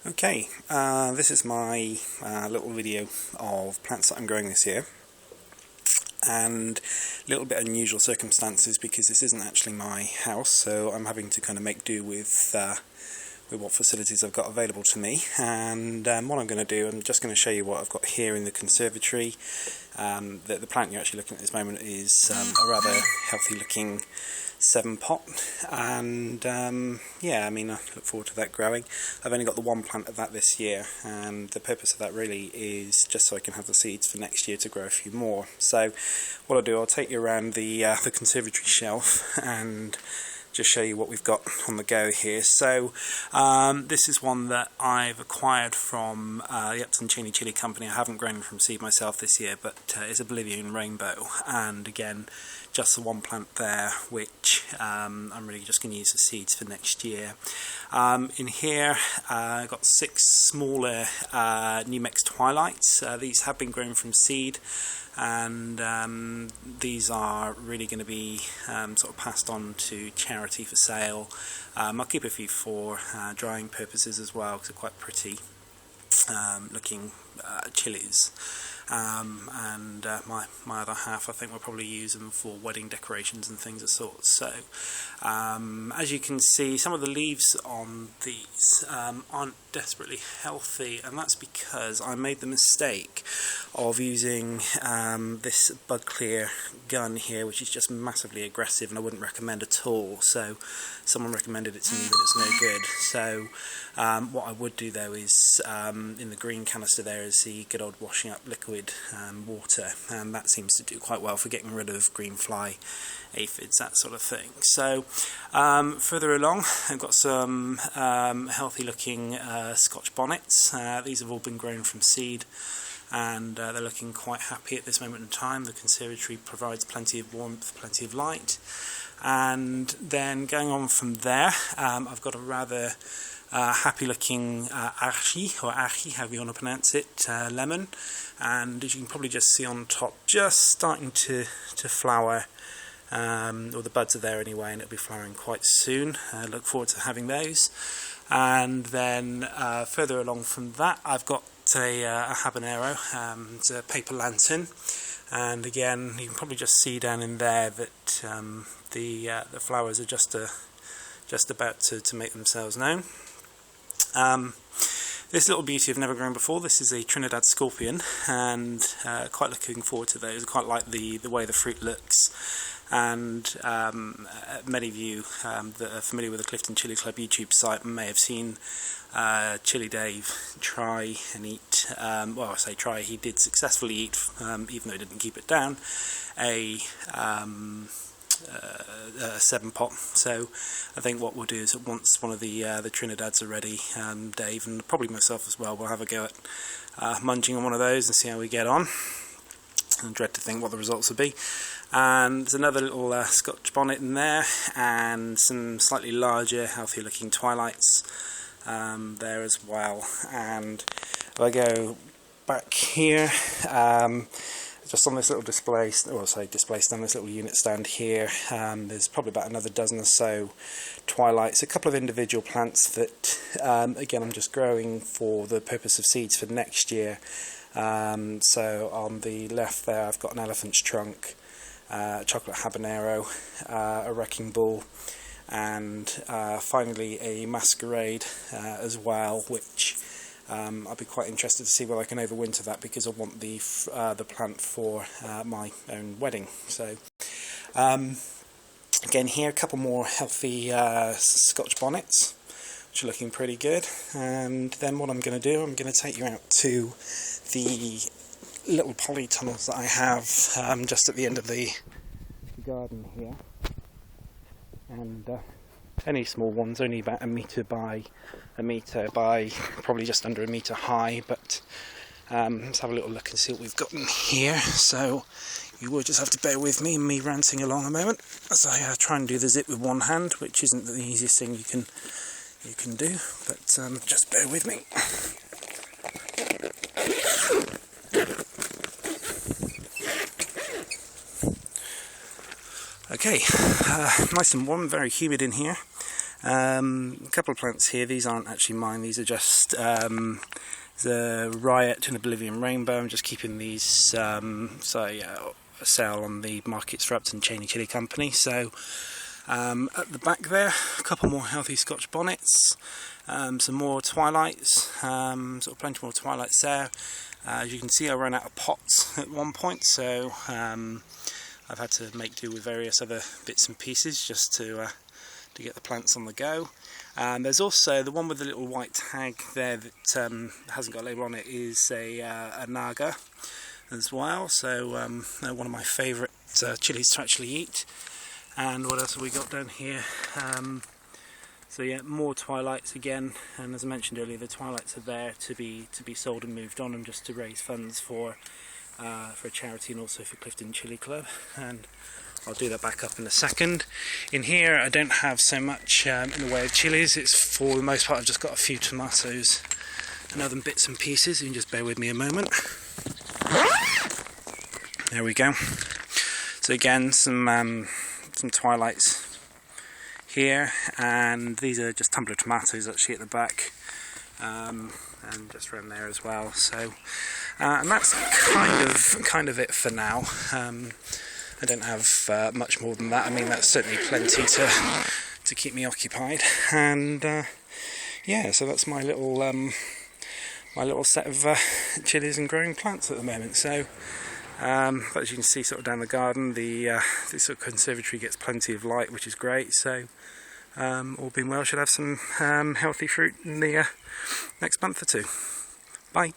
Okay, this is my little video of plants that I'm growing this year, and a little bit unusual circumstances because this isn't actually my house, so I'm having to kind of make do with what facilities I've got available to me. And what I'm going to do, I'm just going to show you what I've got here in the conservatory. The plant you're actually looking at this moment is a rather healthy looking 7-pot, and yeah, I mean, I look forward to that growing. I've only got the one plant of that this year, and the purpose of that really is just so I can have the seeds for next year to grow a few more. So what I'll do, I'll take you around the conservatory shelf and just show you what we've got on the go here. So this is one that I've acquired from the Upton Cheyney Chilli company. I haven't grown from seed myself this year, but it's a Bolivian Rainbow, and again, just the one plant there, which I'm really just going to use the seeds for next year. In here I've got 6 smaller Numex Twilights. These have been grown from seed, and these are really going to be sort of passed on to charity for sale. I'll keep a few for drying purposes as well, because they're quite pretty looking chilies. And my other half, I think, will probably use them for wedding decorations and things of sorts. So as you can see, some of the leaves on these aren't desperately healthy, and that's because I made the mistake of using this bud clear gun here, which is just massively aggressive and I wouldn't recommend at all. So someone recommended it to me, but it's no good. So what I would do though is in the green canister there is the good old washing up liquid water, and that seems to do quite well for getting rid of green fly, aphids, that sort of thing. So further along, I've got some healthy looking Scotch bonnets. These have all been grown from seed, and they're looking quite happy at this moment in time. The conservatory provides plenty of warmth, plenty of light. And then going on from there, I've got a rather happy looking archi, or archi, however you want to pronounce it, lemon, and as you can probably just see on top, just starting to flower, or the buds are there anyway, and it'll be flowering quite soon. I look forward to having those. And then further along from that, I've got a habanero. It's a paper lantern, and again, you can probably just see down in there that the flowers are just about to make themselves known. This little beauty I've never grown before. This is a Trinidad scorpion, and quite looking forward to those. I quite like the way the fruit looks, and many of you that are familiar with the Clifton Chilli Club YouTube site may have seen Chilli Dave try and eat, well, I say try, he did successfully eat, even though he didn't keep it down, a 7-pot. So I think what we'll do is that once one of the Trinidads are ready, Dave and probably myself as well will have a go at munching on one of those and see how we get on. I dread to think what the results will be. And there's another little Scotch Bonnet in there, and some slightly larger, healthy looking Twilights there as well. And if I go back here, just on this little display, or say display stand, this little unit stand here, there's probably about another dozen or so Twilights, a couple of individual plants that again I'm just growing for the purpose of seeds for next year. So on the left there I've got an elephant's trunk, chocolate habanero, a wrecking ball, and finally a masquerade as well, which I'll be quite interested to see whether I can overwinter that, because I want the plant for my own wedding. So again here, a couple more healthy Scotch bonnets, which are looking pretty good. And then what I'm going to do, I'm going to take you out to the little polytunnels that I have just at the end of the garden here, and any small ones, only about a metre by probably just under a metre high, but let's have a little look and see what we've got in here. So you will just have to bear with me and me ranting along a moment as I try and do the zip with one hand, which isn't the easiest thing you can do, but just bear with me. Okay, nice and warm, very humid in here, A couple of plants here. These aren't actually mine. These are just the Riot and the Bolivian Rainbow. I'm just keeping these sale on the markets for Upton Cheyney Chilli Company. So at the back there, a couple more healthy Scotch Bonnets, some more Twilights, sort of plenty more Twilights there. As you can see, I ran out of pots at one point, so I've had to make do with various other bits and pieces just to get the plants on the go. There's also the one with the little white tag there that hasn't got a label on it, is a Naga as well, so one of my favourite chilies to actually eat. And what else have we got down here? So yeah, more Twilights again, and as I mentioned earlier, the Twilights are there to be sold and moved on, and just to raise funds for a charity and also for Clifton Chilli Club, and I'll do that back up in a second. In here I don't have so much in the way of chilies. It's for the most part I've just got a few tomatoes and other bits and pieces. You can just bear with me a moment. There we go. So again, some Twilights here, and these are just tumbler tomatoes actually at the back, and just around there as well. So and that's kind of it for now. I don't have much more than that. I mean, that's certainly plenty to keep me occupied, and yeah, so that's my little set of chilies and growing plants at the moment. So but as you can see, sort of down the garden, the sort of conservatory gets plenty of light, which is great. So all being well, should have some healthy fruit in the next month or two. Bye.